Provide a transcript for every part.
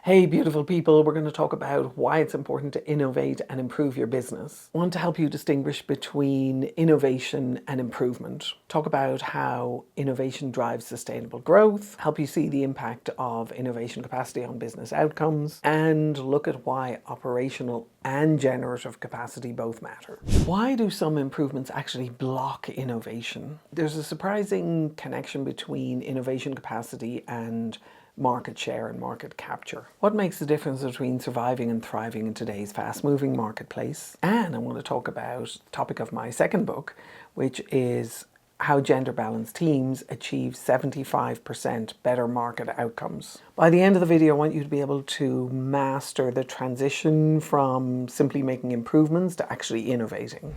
Hey beautiful people, we're going to talk about why it's important to innovate and improve your business. I want to help you distinguish between innovation and improvement. Talk about how innovation drives sustainable growth, help you see the impact of innovation capacity on business outcomes, and look at why operational and generative capacity both matter. Why do some improvements actually block innovation? There's a surprising connection between innovation capacity and market share and market capture. What makes the difference between surviving and thriving in today's fast-moving marketplace? And I want to talk about the topic of my second book, which is how gender-balanced teams achieve 75% better market outcomes. By the end of the video, I want you to be able to master the transition from simply making improvements to actually innovating.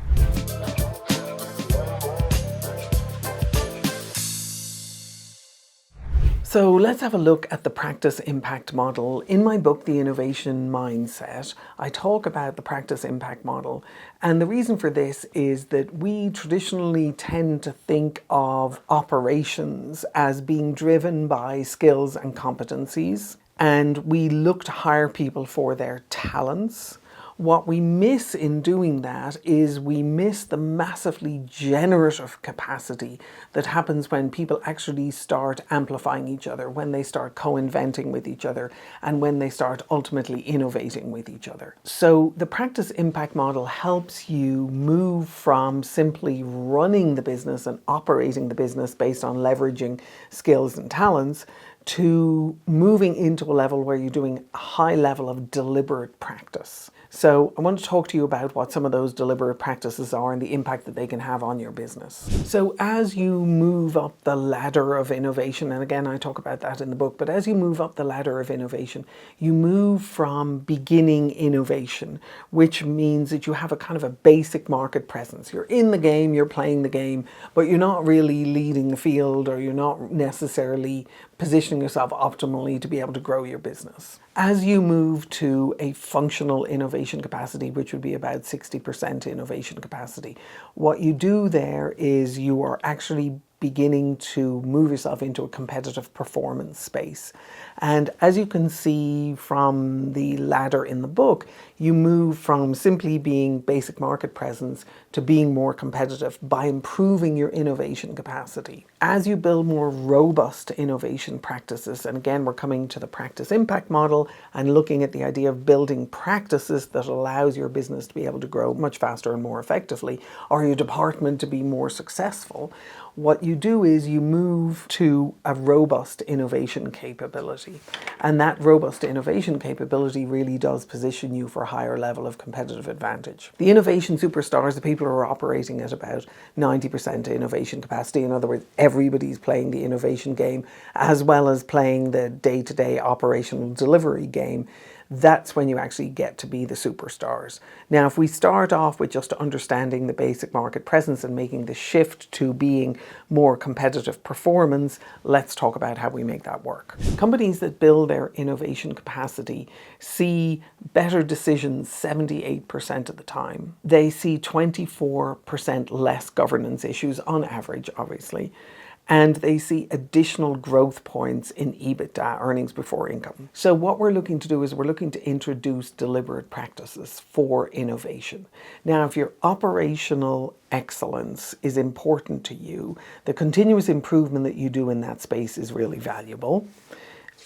So let's have a look at the practice impact model. In my book, The Innovation Mindset, I talk about the practice impact model. And the reason for this is that we traditionally tend to think of operations as being driven by skills and competencies. And we look to hire people for their talents. What we miss in doing that is we miss the massively generative capacity that happens when people actually start amplifying each other, when they start co-inventing with each other, and when they start ultimately innovating with each other. So the practice impact model helps you move from simply running the business and operating the business based on leveraging skills and talents to moving into a level where you're doing a high level of deliberate practice. So I want to talk to you about what some of those deliberate practices are and the impact that they can have on your business. So as you move up the ladder of innovation, and again I talk about that in the book, but as you move up the ladder of innovation, you move from beginning innovation, which means that you have a kind of a basic market presence. You're in the game, you're playing the game, but you're not really leading the field, or you're not necessarily positioning yourself optimally to be able to grow your business. As you move to a functional innovation capacity, which would be about 60% innovation capacity, what you do there is you are actually beginning to move yourself into a competitive performance space. And as you can see from the ladder in the book, you move from simply being basic market presence to being more competitive by improving your innovation capacity. As you build more robust innovation practices, and again we're coming to the practice impact model and looking at the idea of building practices that allows your business to be able to grow much faster and more effectively, or your department to be more successful, what you do is you move to a robust innovation capability. And that robust innovation capability really does position you for a higher level of competitive advantage. The innovation superstars, the people who are operating at about 90% innovation capacity, in other words, everybody's playing the innovation game as well as playing the day-to-day operational delivery game. That's when you actually get to be the superstars. Now, if we start off with just understanding the basic market presence and making the shift to being more competitive performance, let's talk about how we make that work. Companies that build their innovation capacity see better decisions 78% of the time. They see 24% less governance issues on average, obviously. And they see additional growth points in EBITDA, earnings before income. So what we're looking to do is we're looking to introduce deliberate practices for innovation. Now, if your operational excellence is important to you, the continuous improvement that you do in that space is really valuable.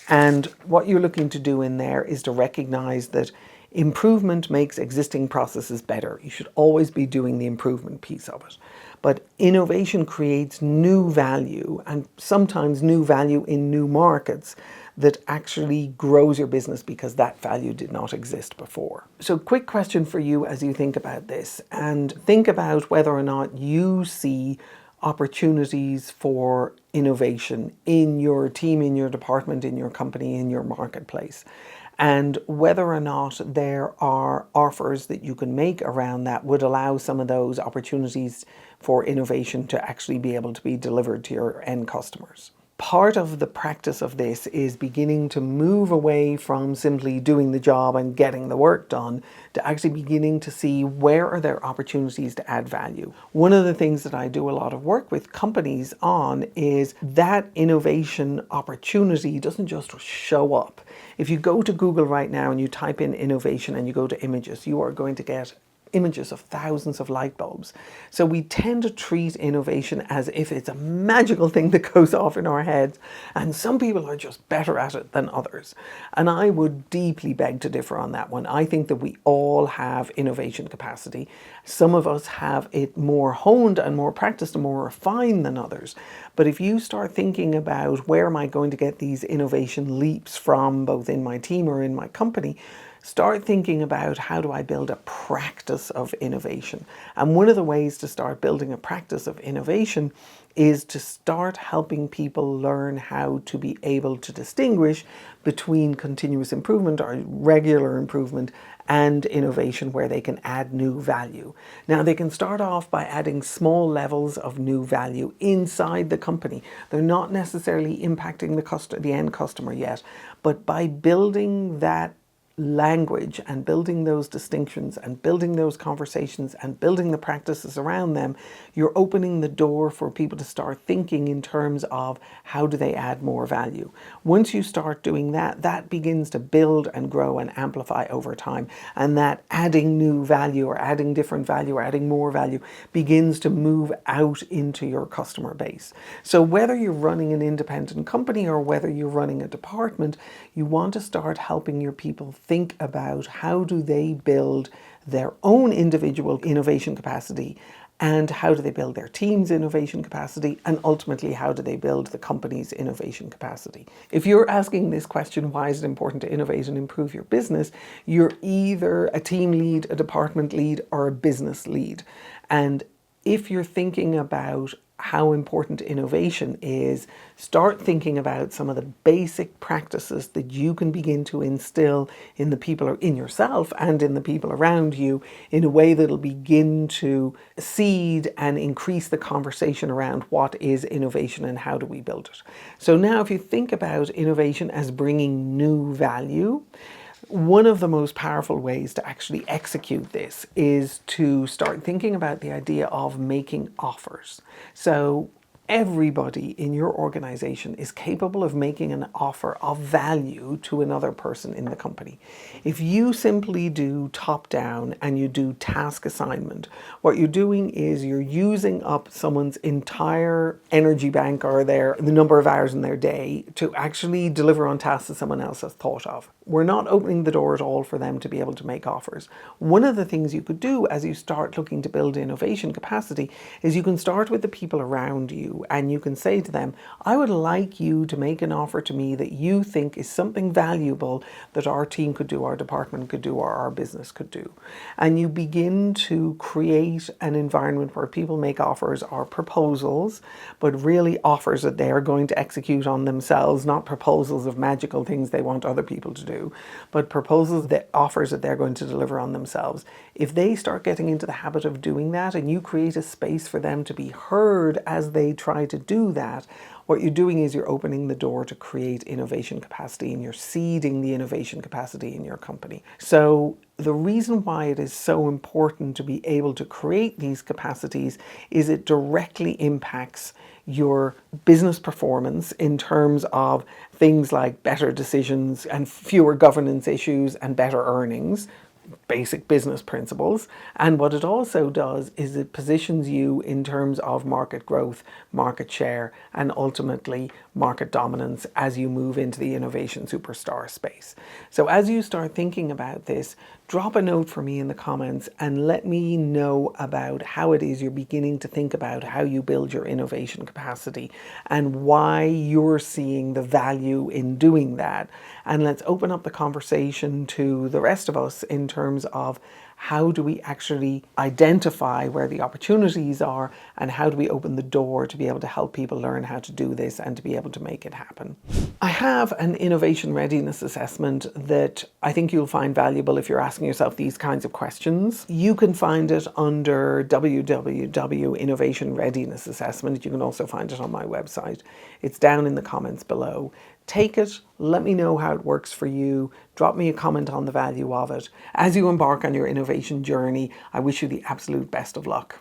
And what you're looking to do in there is to recognize that improvement makes existing processes better. You should always be doing the improvement piece of it. But innovation creates new value, and sometimes new value in new markets that actually grows your business because that value did not exist before. So quick question for you as you think about this, and think about whether or not you see opportunities for innovation in your team, in your department, in your company, in your marketplace. And whether or not there are offers that you can make around that would allow some of those opportunities for innovation to actually be able to be delivered to your end customers. Part of the practice of this is beginning to move away from simply doing the job and getting the work done to actually beginning to see where are there opportunities to add value. One of the things that I do a lot of work with companies on is that innovation opportunity doesn't just show up. If you go to Google right now and you type in innovation and you go to images, you are going to get images of thousands of light bulbs. So we tend to treat innovation as if it's a magical thing that goes off in our heads, and some people are just better at it than others. And I would deeply beg to differ on that one. I think that we all have innovation capacity. Some of us have it more honed and more practiced and more refined than others. But if you start thinking about where am I going to get these innovation leaps from, both in my team or in my company, start thinking about how do I build a practice of innovation. And one of the ways to start building a practice of innovation is to start helping people learn how to be able to distinguish between continuous improvement or regular improvement and innovation where they can add new value. Now, they can start off by adding small levels of new value inside the company. They're not necessarily impacting the end customer yet, but by building that language and building those distinctions and building those conversations and building the practices around them, you're opening the door for people to start thinking in terms of how do they add more value. Once you start doing that, that begins to build and grow and amplify over time. And that adding new value or adding different value or adding more value begins to move out into your customer base. So whether you're running an independent company or whether you're running a department, you want to start helping your people think about how do they build their own individual innovation capacity, and how do they build their team's innovation capacity, and ultimately how do they build the company's innovation capacity. If you're asking this question, why is it important to innovate and improve your business, you're either a team lead, a department lead, or a business lead. And if you're thinking about how important innovation is, start thinking about some of the basic practices that you can begin to instill in the people, in yourself and in the people around you, in a way that'll begin to seed and increase the conversation around what is innovation and how do we build it. So now if you think about innovation as bringing new value, one of the most powerful ways to actually execute this is to start thinking about the idea of making offers. So everybody in your organization is capable of making an offer of value to another person in the company. If you simply do top down and you do task assignment, what you're doing is you're using up someone's entire energy bank or the number of hours in their day to actually deliver on tasks that someone else has thought of. We're not opening the door at all for them to be able to make offers. One of the things you could do as you start looking to build innovation capacity is you can start with the people around you, and you can say to them, I would like you to make an offer to me that you think is something valuable that our team could do, our department could do, or our business could do. And you begin to create an environment where people make offers or proposals, but really offers that they are going to execute on themselves, not proposals of magical things they want other people to do, but proposals that offers that they're going to deliver on themselves. If they start getting into the habit of doing that and you create a space for them to be heard as they try to do that, what you're doing is you're opening the door to create innovation capacity, and you're seeding the innovation capacity in your company. So the reason why it is so important to be able to create these capacities is it directly impacts your business performance in terms of things like better decisions and fewer governance issues and better earnings, basic business principles. And what it also does is it positions you in terms of market growth, market share, and ultimately market dominance as you move into the innovation superstar space. So as you start thinking about this, drop a note for me in the comments and let me know about how it is you're beginning to think about how you build your innovation capacity and why you're seeing the value in doing that. And let's open up the conversation to the rest of us in terms of how do we actually identify where the opportunities are, and how do we open the door to be able to help people learn how to do this and to be able to make it happen. I have an innovation readiness assessment that I think you'll find valuable if you're asking yourself these kinds of questions. You can find it under www Innovation Readiness Assessment. You can also find it on my website. It's down in the comments below. Take it, let me know how it works for you, drop me a comment on the value of it. As you embark on your innovation journey, I wish you the absolute best of luck.